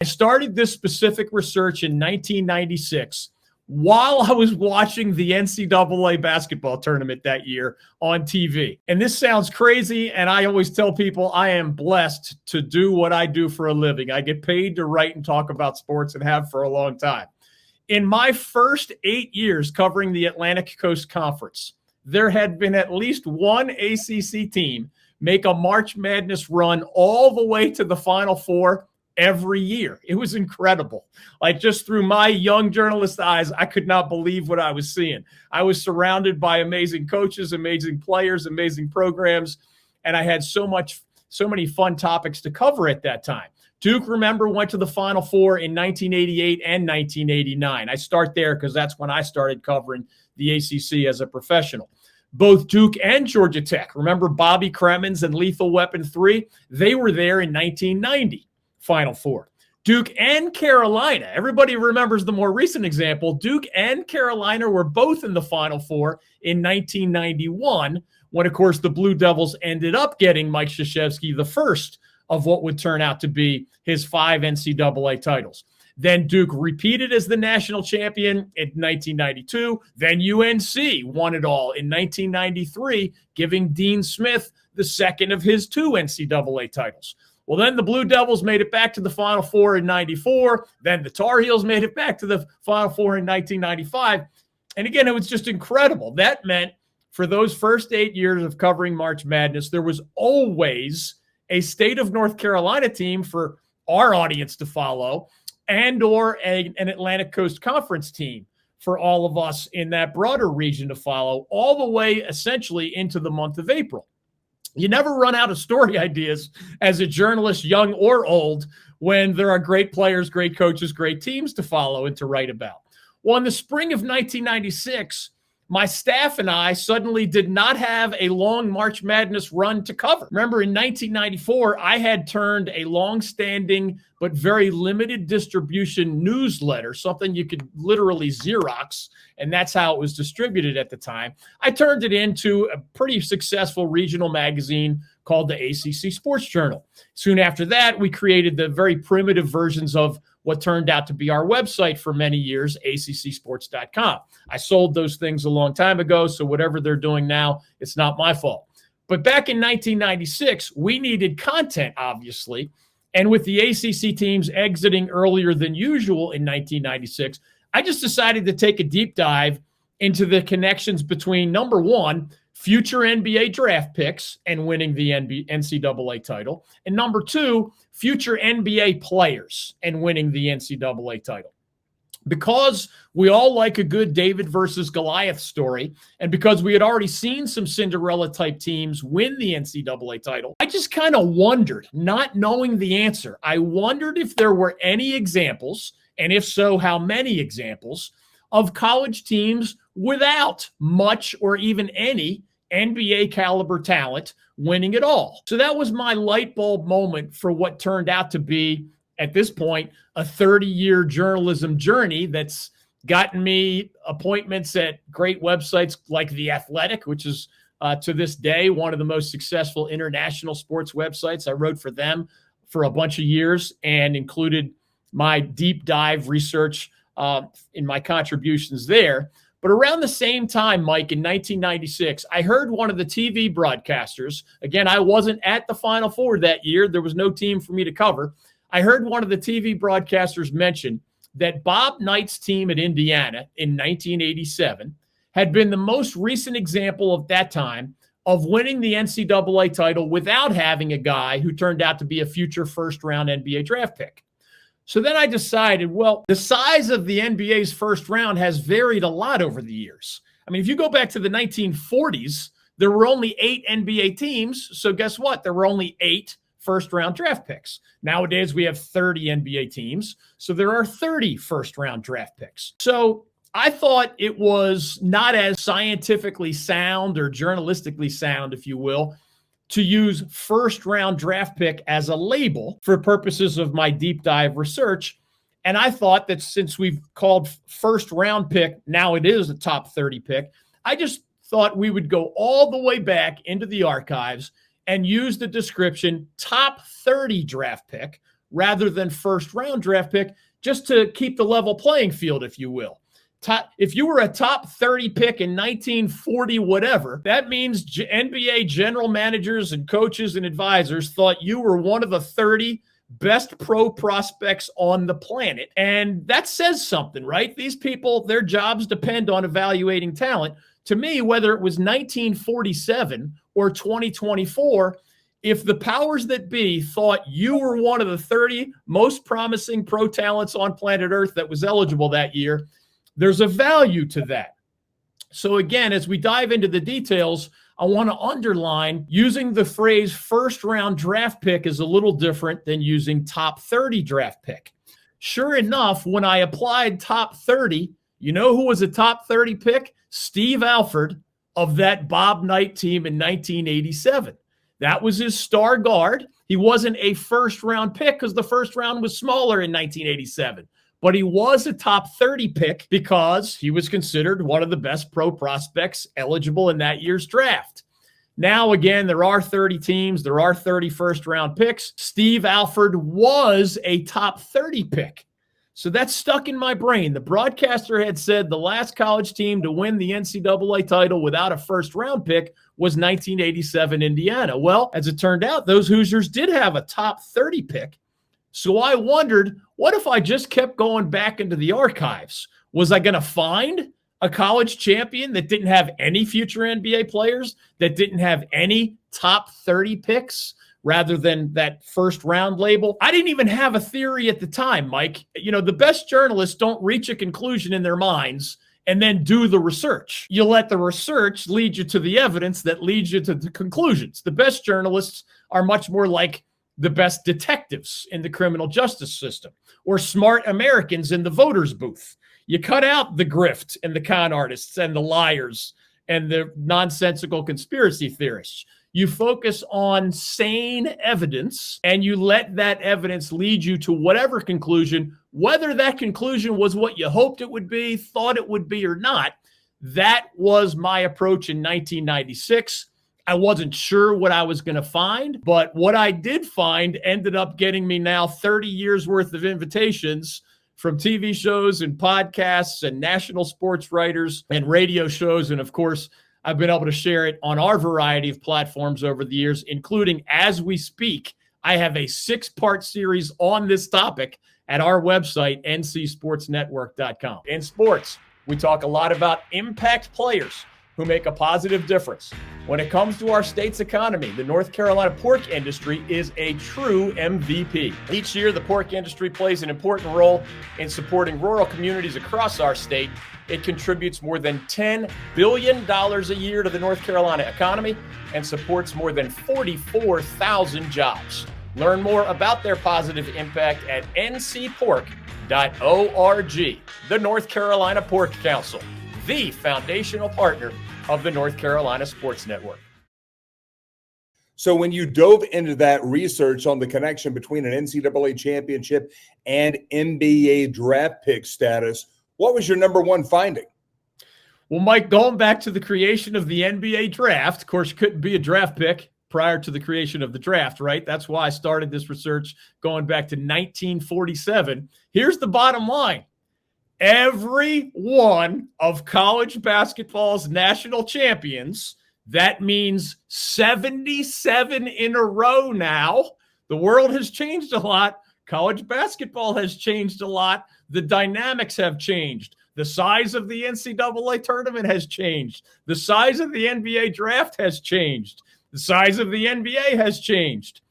I started this specific research in 1996 while I was watching the NCAA basketball tournament that year on TV. And this sounds crazy, and I always tell people I am blessed to do what I do for a living. I get paid to write and talk about sports and have for a long time. In my first 8 years covering the Atlantic Coast Conference, there had been at least one ACC team make a March Madness run all the way to the Final Four every year. It was incredible. Like, just through my young journalist eyes, I could not believe what I was seeing. I was surrounded by amazing coaches, amazing players, amazing programs, and I had so many fun topics to cover at that time. Duke, remember, went to the Final Four in 1988 and 1989. I start there because that's when I started covering the ACC as a professional. Both Duke and Georgia Tech, remember Bobby Cremins and Lethal Weapon 3? They were there in 1990, Final Four. Duke and Carolina, everybody remembers the more recent example. Duke and Carolina were both in the Final Four in 1991, when, of course, the Blue Devils ended up getting Mike Krzyzewski, the first of what would turn out to be his 5 NCAA titles. Then Duke repeated as the national champion in 1992. Then UNC won it all in 1993, giving Dean Smith the second of his 2 NCAA titles. Well, then the Blue Devils made it back to the Final Four in 94. Then the Tar Heels made it back to the Final Four in 1995. And again, it was just incredible. That meant for those first 8 years of covering March Madness, there was always a state of North Carolina team for our audience to follow, and or an Atlantic Coast Conference team for all of us in that broader region to follow, all the way essentially into the month of April. You never run out of story ideas as a journalist, young or old, when there are great players, great coaches, great teams to follow and to write about. Well, in the spring of 1996, my staff and I suddenly did not have a long March Madness run to cover. Remember, in 1994, I had turned a long-standing but very limited distribution newsletter, something you could literally Xerox, and that's how it was distributed at the time. I turned it into a pretty successful regional magazine called the ACC Sports Journal. Soon after that, we created the very primitive versions of what turned out to be our website for many years, accsports.com. I sold those things a long time ago, so whatever they're doing now, it's not my fault. But back in 1996, we needed content, obviously, and with the ACC teams exiting earlier than usual in 1996, I just decided to take a deep dive into the connections between, number one, future NBA draft picks and winning the NCAA title, and number two, future NBA players and winning the NCAA title. Because we all like a good David versus Goliath story, and because we had already seen some Cinderella-type teams win the NCAA title, I just kind of wondered, not knowing the answer, I wondered if there were any examples, and if so, how many examples, of college teams without much or even any NBA caliber talent winning it all. So that was my light bulb moment for what turned out to be, at this point, a 30-year journalism journey that's gotten me appointments at great websites like The Athletic, which is to this day one of the most successful international sports websites. I wrote for them for a bunch of years and included my deep dive research in my contributions there. But around the same time, Mike, in 1996, I heard one of the TV broadcasters, again, I wasn't at the Final Four that year. There was no team for me to cover. I heard one of the TV broadcasters mention that Bob Knight's team at Indiana in 1987 had been the most recent example of that time of winning the NCAA title without having a guy who turned out to be a future first-round NBA draft pick. So then I decided, well, the size of the NBA's first round has varied a lot over the years. I mean, if you go back to the 1940s, there were only 8 NBA teams. So guess what? There were only 8 first-round draft picks. Nowadays, we have 30 NBA teams. So there are 30 first-round draft picks. So I thought it was not as scientifically sound or journalistically sound, if you will, to use first-round draft pick as a label for purposes of my deep dive research. And I thought that since we've called first-round pick, now it is a top 30 pick, I just thought we would go all the way back into the archives and use the description top 30 draft pick rather than first round draft pick, just to keep the level playing field, if you will. If you were a top 30 pick in 1940 whatever, that means NBA general managers and coaches and advisors thought you were one of the 30 best pro prospects on the planet. And that says something, right? These people, their jobs depend on evaluating talent. To me, whether it was 1947 or 2024, if the powers that be thought you were one of the 30 most promising pro talents on planet Earth that was eligible that year, there's a value to that. So again, as we dive into the details, I want to underline using the phrase first round draft pick is a little different than using top 30 draft pick. Sure enough, when I applied top 30, you know who was a top 30 pick? Steve Alford of that Bob Knight team in 1987. That was his star guard. He wasn't a first round pick because the first round was smaller in 1987. But he was a top 30 pick because he was considered one of the best pro prospects eligible in that year's draft. Now, again, there are 30 teams. There are 30 first-round picks. Steve Alford was a top 30 pick. So that's stuck in my brain. The broadcaster had said the last college team to win the NCAA title without a first-round pick was 1987 Indiana. Well, as it turned out, those Hoosiers did have a top 30 pick. So I wondered, what if I just kept going back into the archives? Was I going to find a college champion that didn't have any future NBA players, that didn't have any top 30 picks rather than that first round label? I didn't even have a theory at the time, Mike. You know, the best journalists don't reach a conclusion in their minds and then do the research. You let the research lead you to the evidence that leads you to the conclusions. The best journalists are much more like the best detectives in the criminal justice system or smart Americans in the voters' booth. You cut out the grift and the con artists and the liars and the nonsensical conspiracy theorists. You focus on sane evidence and you let that evidence lead you to whatever conclusion, whether that conclusion was what you hoped it would be, thought it would be or not. That was my approach in 1996. I wasn't sure what I was going to find, but what I did find ended up getting me now 30 years worth of invitations from TV shows and podcasts and national sports writers and radio shows. And of course, I've been able to share it on our variety of platforms over the years, including as we speak, I have a 6-part series on this topic at our website, ncsportsnetwork.com. In sports, we talk a lot about impact players who make a positive difference. When it comes to our state's economy, the North Carolina pork industry is a true MVP. Each year, the pork industry plays an important role in supporting rural communities across our state. It contributes more than $10 billion a year to the North Carolina economy and supports more than 44,000 jobs. Learn more about their positive impact at ncpork.org. The North Carolina Pork Council, the foundational partner of the North Carolina Sports Network. So when you dove into that research on the connection between an NCAA championship and NBA draft pick status, what was your number one finding? Well, Mike, going back to the creation of the NBA draft, of course, you couldn't be a draft pick prior to the creation of the draft, right? That's why I started this research going back to 1947. Here's the bottom line. Every one of college basketball's national champions, that means 77 in a row now. The world has changed a lot. College basketball has changed a lot. The dynamics have changed. The size of the NCAA tournament has changed. The size of the NBA draft has changed. The size of the NBA has changed.